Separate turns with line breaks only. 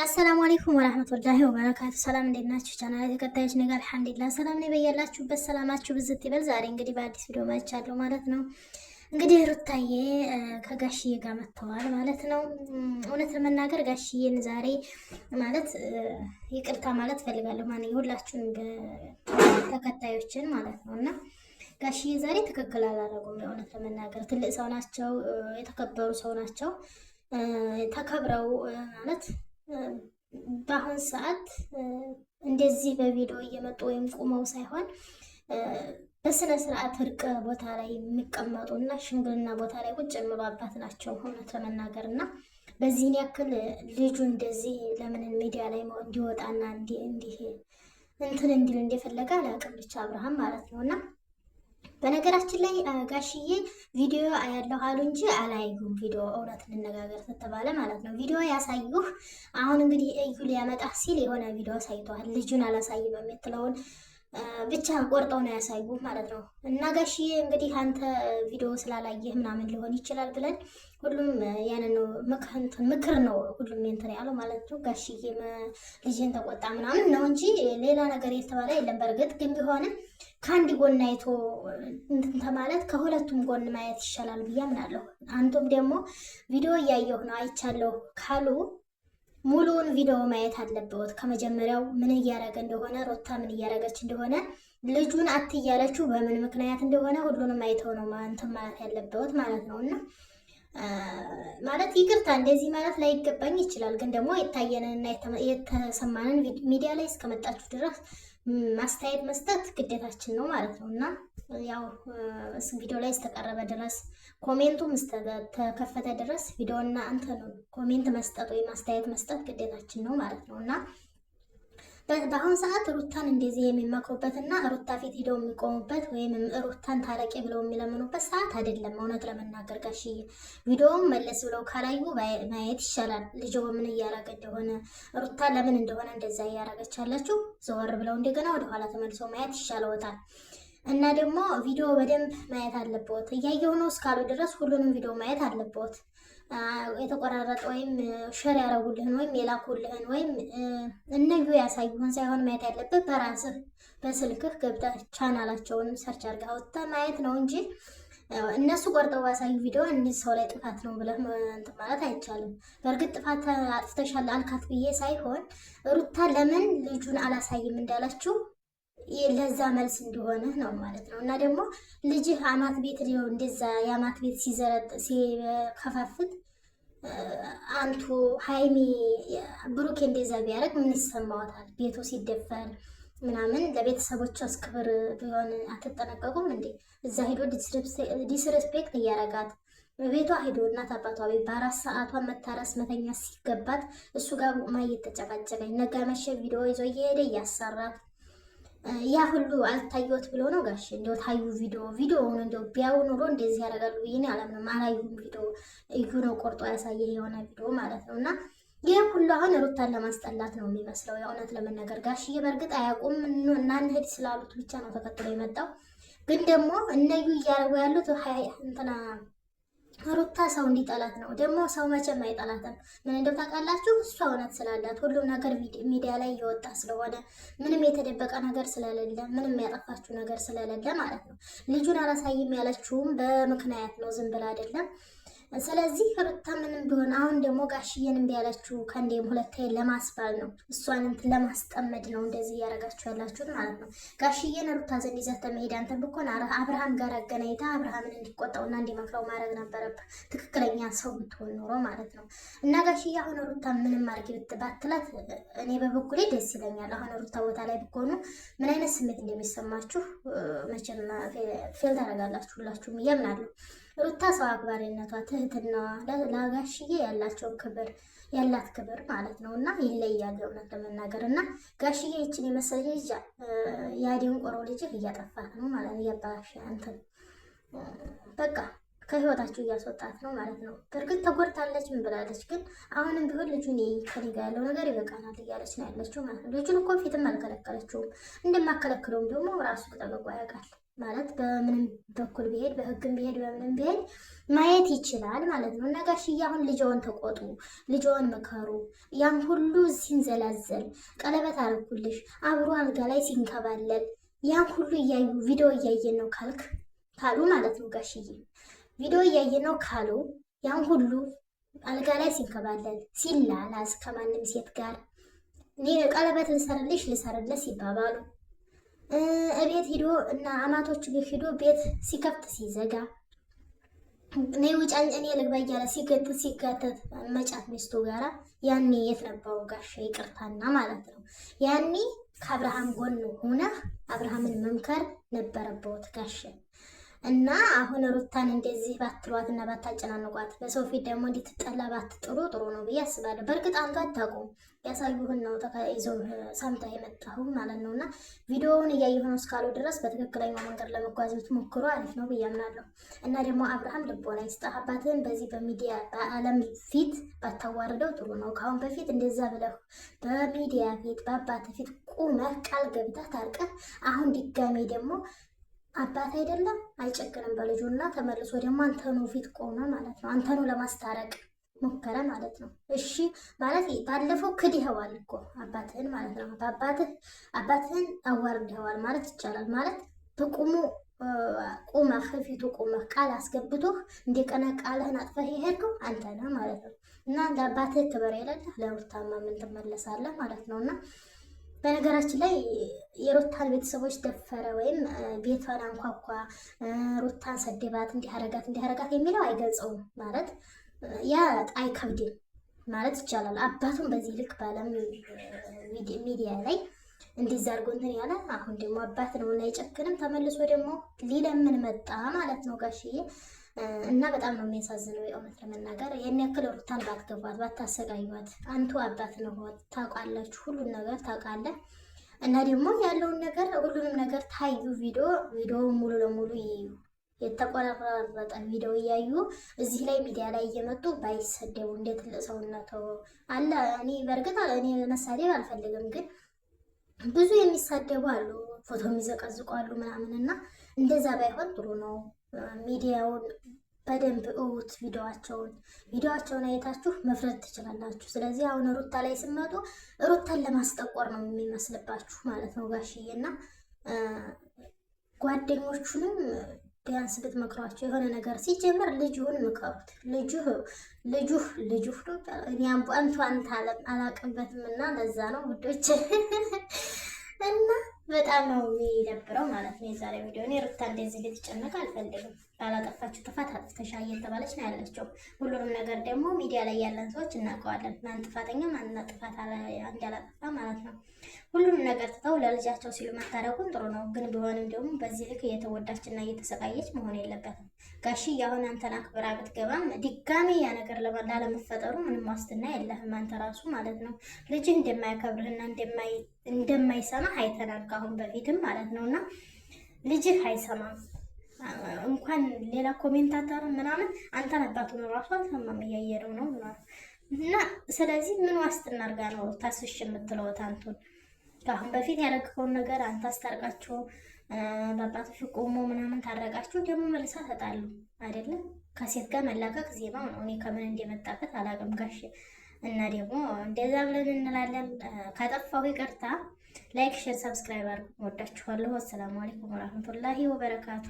አሰላሙ አለይኩም ወራህመቱላሂ ወበረካቱ። ሰላም እንዴት ናችሁ? ቻናል ተከታዮች ነኝ አልሐምዱሊላህ ሰላም ነኝ። በያላችሁበት ሰላማችሁ ብዝት ይበል። ዛሬ እንግዲህ በአዲስ ቪዲዮ መጥቻለሁ ማለት ነው። እንግዲህ ሩታዬ ከጋሽዬ ጋር መጥተዋል ማለት ነው። እውነት ለመናገር ጋሽዬን ዛሬ ማለት ይቅርታ ማለት ፈልጋለሁ ማንኛውም ሁላችሁም ተከታዮችን ማለት ነው። እና ጋሽዬ ዛሬ ትክክል አላደረጉም። እውነት ለመናገር ትልቅ ሰው ናቸው፣ የተከበሩ ሰው ናቸው። ተከብረው ማለት በአሁን ሰዓት እንደዚህ በቪዲዮ እየመጡ ወይም ቁመው ሳይሆን በስነ ስርዓት እርቅ ቦታ ላይ የሚቀመጡ እና ሽምግልና ቦታ ላይ ቁጭ የሚሉ አባት ናቸው እውነት ለመናገር እና በዚህን ያክል ልጁ እንደዚህ ለምን ሚዲያ ላይ እንዲወጣና እንዲህ እንትን እንዲል እንደፈለገ አላውቅም። ብቻ አብርሃም ማለት ነው። እና በነገራችን ላይ ጋሽዬ ቪዲዮ አያለሁ አሉ እንጂ አላዩም። ቪዲዮ እውነት እንነጋገር ስትባለ ማለት ነው። ቪዲዮ ያሳዩህ አሁን እንግዲህ እዩ ሊያመጣህ ሲል የሆነ ቪዲዮ አሳይተዋል። ልጁን አላሳይም የምትለውን ብቻ ቆርጠው ነው ያሳዩህ ማለት ነው። እና ጋሽዬ እንግዲህ አንተ ቪዲዮ ስላላየህ ምናምን ሊሆን ይችላል ብለን ሁሉም ያንን ነው ምክር ነው ሁሉም እንትን ያለው ማለት ነው። ጋሽዬ ልጅን ተቆጣ ምናምን ነው እንጂ ሌላ ነገር የተባለ የለም። በእርግጥ ግን ቢሆንም ከአንድ ጎን አይቶ እንትን ማለት ከሁለቱም ጎን ማየት ይሻላል ብዬ አምናለሁ። አንዱም ደግሞ ቪዲዮ እያየሁ ነው አይቻለሁ ካሉ ሙሉውን ቪዲዮ ማየት አለበት። ከመጀመሪያው ምን እያደረገ እንደሆነ ሩታ ምን እያደረገች እንደሆነ ልጁን አትያለችው በምን ምክንያት እንደሆነ ሁሉንም አይተው ነው እንትን ማለት ያለበት ማለት ነው። እና ማለት ይቅርታ እንደዚህ ማለት ላይገባኝ ይችላል። ግን ደግሞ የታየንንና የተሰማንን ሚዲያ ላይ እስከመጣችሁ ድረስ ማስተያየት መስጠት ግዴታችን ነው ማለት ነው። እና ያው ቪዲዮ ላይ እስከቀረበ ድረስ ኮሜንቱም እስከተከፈተ ድረስ ቪዲዮና አንተን ኮሜንት መስጠት ወይ ማስተያየት መስጠት ግዴታችን ነው ማለት ነው። እና በአሁን ሰዓት ሩታን እንደዚህ የሚመክሩበት እና ሩታ ፊት ሄደው የሚቆሙበት ወይም ሩታን ታረቂ ብለው የሚለምኑበት ሰዓት አይደለም። እውነት ለመናገር ጋሽዬ ቪዲዮውን መለስ ብለው ካላዩ ማየት ይሻላል። ልጅ ምን እያረገ እንደሆነ ሩታ ለምን እንደሆነ እንደዛ እያረገች ያለችው ዘወር ብለው እንደገና ወደኋላ ተመልሰው ማየት ይሻለዎታል። እና ደግሞ ቪዲዮ በደንብ ማየት አለበት። እያየሁ ነው እስካሉ ድረስ ሁሉንም ቪዲዮ ማየት አለበት። የተቆራረጠ ወይም ሸር ያረጉልህን ወይም የላኩልህን ወይም እነዩ ያሳዩህን ሳይሆን ማየት ያለበት በራስህ በስልክህ ገብተህ ቻናላቸውን ሰርች አድርገህ አውጥተህ ማየት ነው እንጂ እነሱ ቆርጠው ባሳዩ ቪዲዮ እነዚህ ሰው ላይ ጥፋት ነው ብለህ እንትን ማለት አይቻልም። በእርግጥ ጥፋት አጥፍተሻል አልካት ብዬ ሳይሆን ሩታ ለምን ልጁን አላሳይም እንዳላችሁ ለዛ መልስ እንዲሆነ ነው ማለት ነው። እና ደግሞ ልጅህ አማት ቤት ሊሆን እንደዛ የአማት ቤት ሲከፋፍት አንቱ ሃይሚ ብሩኬ እንደዛ ቢያደርግ ምን ይሰማዎታል? ቤቱ ሲደፈር ምናምን ለቤተሰቦቿስ ክብር ቢሆን አትጠነቀቁም እንዴ? እዛ ሄዶ ዲስሬስፔክት እያረጋት ቤቷ ሄዶ እናት አባቷ ቤት በ4 ሰዓቷ መታረስ መተኛ ሲገባት እሱ ጋር ማየት ተጨቃጨቀኝ ነጋ መሸ ቪዲዮ ይዞ እየሄደ እያሰራት ያ ሁሉ አልታየት ብሎ ነው ጋሽ እንደው ታዩ ቪዲዮውን እንደው ቢያው ኑሮ እንደዚህ ያደርጋሉ ብዬ አላምንም። አላዩም። ቪዲዮ እዩ ነው ቆርጦ ያሳየ የሆነ ቪዲዮ ማለት ነው። እና ይሄ ሁሉ አሁን ሩታን ለማስጠላት ነው የሚመስለው። የእውነት ለመናገር ጋሽዬ በእርግጥ አያውቁም እና እንሂድ ስላሉት ብቻ ነው ተከትሎ የመጣው። ግን ደግሞ እነዩ እያደረጉ ያሉት እንትና ሩታ ሰው እንዲጠላት ነው። ደግሞ ሰው መቼም አይጠላትም። ምን እንደው ታውቃላችሁ? እሷ እውነት ስላላት ሁሉም ነገር ሚዲያ ላይ እየወጣ ስለሆነ ምንም የተደበቀ ነገር ስለሌለ ምንም ያጠፋችው ነገር ስለሌለ ማለት ነው። ልጁን አላሳይም ያለችውም በምክንያት ነው፣ ዝም ብላ አይደለም። ስለዚህ ሩታ ምንም ቢሆን አሁን ደግሞ ጋሽዬን እምቢ ያለችው ከአንዴም ሁለቴ ለማስባል ነው፣ እሷን እንትን ለማስጠመድ ነው እንደዚህ እያደረጋችሁ ያላችሁት ማለት ነው። ጋሽዬን ሩታ ዘንድ ይዘህ ተመሄድ አንተ ብኮን አብርሃም ጋር አገናኝታ አብርሃምን እንዲቆጣውና እንዲመክረው ማድረግ ነበረብህ፣ ትክክለኛ ሰው ብትሆን ኖሮ ማለት ነው። እና ጋሽዬ አሁን ሩታ ምንም አድርጊ ባትላት እኔ በበኩሌ ደስ ይለኛል። አሁን ሩታ ቦታ ላይ ብኮኑ ምን አይነት ስሜት እንደሚሰማችሁ መቼም ፌል ታደርጋላችሁ ሁላችሁም እያምናለሁ። ሩታ ሰው አክባሪነቷ፣ ትህትናዋ ለጋሽዬ ያላት ክብር ማለት ነው። እና ይለያል እውነት ለመናገር እና ጋሽዬ ይችን የመሰለ ልጅ የአዴን ቆሮ ልጅ እያጠፋት ነው ማለት ነው። እያባሽ እንትን በቃ ከህይወታችሁ እያስወጣት ነው ማለት ነው። በእርግጥ ተጎድታለች ምን ብላለች፣ ግን አሁንም ቢሆን ልጁን ከኔ ጋር ያለው ነገር ይበቃናል እያለች ነው ያለችው ማለት ነው። ልጁን እኮ ፊትም አልከለከለችውም። እንደማከለክለውም ደግሞ ራሱ ጠበቆ ያውቃል። ማለት በምንም በኩል ቢሄድ በህግም ቢሄድ በምንም ቢሄድ ማየት ይችላል ማለት ነው። እና ጋሽዬ አሁን ልጅዎን ተቆጡ፣ ልጅዎን ምከሩ። ያን ሁሉ ሲንዘላዘል ቀለበት አልኩልሽ አብሮ አልጋ ላይ ሲንከባለል ያን ሁሉ እያዩ ቪዲዮ እያየን ነው ካሉ ማለት ነው ጋሽዬ ቪዲዮ እያየን ነው ካሉ ያን ሁሉ አልጋ ላይ ሲንከባለል ሲላላስ ከማንም ሴት ጋር እኔ ቀለበት ልሰርለት ሲባባሉ እቤት ሂዶ እና አማቶቹ ቤት ሂዶ ቤት ሲከፍት ሲዘጋ እኔ ውጭ እኔ ልግባ እያለ ሲጋተት መጫት ሚስቱ ጋራ ያኔ የት ነበሩ ጋሼ? ይቅርታና ማለት ነው ያኔ ከአብርሃም ጎን ሆነህ አብርሃምን መምከር ነበረበት ጋሼ። እና አሁን ሩታን እንደዚህ ባትሏት እና ባታጨናንቋት በሰው ፊት ደግሞ እንድትጠላ ባትጥሩ ጥሩ ነው ብዬ አስባለሁ። በእርግጥ አንተ አታውቁም ያሳዩህን ነው ይዘው ሰምተህ የመጣሁ ማለት ነው። እና ቪዲዮውን እያየሁ ነው እስካሉ ድረስ በትክክለኛው መንገድ ለመጓዝ ብትሞክሩ አሪፍ ነው ብዬ አምናለሁ። እና ደግሞ አብርሃም ልቦና ይስጥህ። አባትህን በዚህ በሚዲያ በዓለም ፊት ባታዋርደው ጥሩ ነው። ከአሁን በፊት እንደዛ ብለህ በሚዲያ ፊት በአባትህ ፊት ቁመህ ቃል ገብተህ ታርቀህ አሁን ድጋሜ ደግሞ አባት አይደለም አይጨክንም በልጁ እና ተመልሶ ደግሞ አንተኑ ፊት ቆመ ማለት ነው። አንተኑ ለማስታረቅ ሞከረ ማለት ነው። እሺ ማለት ባለፈው ክድኸዋል እኮ አባትህን ማለት ነው። አባትህን አዋርድኸዋል ማለት ይቻላል። ማለት በቁሙ ቁመህ ፊቱ ቁመህ ቃል አስገብቶህ እንደቀና ቃልህን አጥፈህ የሄድከው አንተ ነህ ማለት ነው። እና ለአባትህ ክብር የሌለህ ለሩታማ ምን ትመለሳለህ ማለት ነው። እና በነገራችን ላይ የሩታን ቤተሰቦች ደፈረ ወይም ቤቷን አንኳኳ፣ ሩታን ሰደባት፣ እንዲያረጋት የሚለው አይገልጸውም ማለት ያ አይከብድም ማለት ይቻላል። አባቱን በዚህ ልክ ባለም ሚዲያ ላይ እንዲዛ አድርጎ እንትን ያለ አሁን ደግሞ አባት ነው እና አይጨክንም። ተመልሶ ደግሞ ሊለምን መጣ ማለት ነው ጋሽዬ። እና በጣም ነው የሚያሳዝነው የእውነት ለመናገር ይህን ያክል ሩታን ባትገቧት ባታሰቃዩት። አንቱ አባት ነው ታውቃላችሁ፣ ሁሉን ነገር ታውቃለህ። እና ደግሞ ያለውን ነገር ሁሉንም ነገር ታዩ። ቪዲዮ ሙሉ ለሙሉ ይዩ። የተቆራረጠ ቪዲዮ እያዩ እዚህ ላይ ሚዲያ ላይ እየመጡ ባይሰደቡ እንደ ትልቅ ሰውነት አለ። እኔ በእርግጥ እኔ መሳደብ አልፈልግም፣ ግን ብዙ የሚሳደቡ አሉ፣ ፎቶ የሚዘቀዝቁ አሉ ምናምን እና እንደዛ ባይሆን ጥሩ ነው። ሚዲያውን በደንብ እውት ቪዲዮዋቸውን አይታችሁ መፍረድ ትችላላችሁ። ስለዚህ አሁን ሩታ ላይ ስመጡ ሩታን ለማስጠቆር ነው የሚመስልባችሁ ማለት ነው ጋሽዬ። እና ጓደኞቹንም ቢያንስ ብትመክሯቸው የሆነ ነገር ሲጀምር ልጁን ምከሩት። ልጁ እኔ አንተ አላቅበትም እና ለዛ ነው ውዶች እና በጣም ነው የሚደብረው ማለት ነው የዛሬ ቪዲዮ። እኔ ሩታ እንደዚህ ልትጨነቅ አልፈልግም። ባላጠፋችሁ ጥፋት አጥፍተሻል እየተባለች ነው ያለችው። ሁሉንም ነገር ደግሞ ሚዲያ ላይ ያለን ሰዎች እናውቀዋለን። ማን ጥፋተኛ ማንና ጥፋት እንዳላጠፋ ማለት ነው። ሁሉንም ነገር ትተው ለልጃቸው ሲሉ መታረቁን ጥሩ ነው። ግን ቢሆንም ደግሞ በዚህ ልክ እየተወዳችና እየተሰቃየች መሆን የለበትም። ጋሽዬ አሁን አንተን አክብራ ብትገባም ድጋሜ ያ ነገር ላለመፈጠሩ ምንም ዋስትና የለህም አንተ ራሱ ማለት ነው። ልጅህ እንደማያከብርህና እንደማይሰማ አይተናል ካሁን በፊትም ማለት ነው። እና ልጅህ አይሰማም እንኳን ሌላ ኮሜንታተር ምናምን አንተን አባቱን ራሱ አልሰማም እያየረው ነው ምናምን። እና ስለዚህ ምን ዋስትና አድርጋ ነው ታስሽ የምትለው አንቱን? ከአሁን በፊት ያደረግከውን ነገር አንተ አስታርቃችሁ በአባቱ ፊት ቆሞ ምናምን ታረቃችሁ፣ ደግሞ መልሳ ተጣሉ አይደለም። ከሴት ጋር መላቀቅ ዜማው ነው። እኔ ከምን እንደመጣበት አላውቅም ጋሽ። እና ደግሞ እንደዛ ብለን እንላለን። ካጠፋሁ ይቅርታ። ላይክ፣ ሼር፣ ሰብስክራይብ አድርጉ። ወዳችኋለሁ። አሰላሙ አለይኩም ወራህመቱላሂ ወበረካቱ።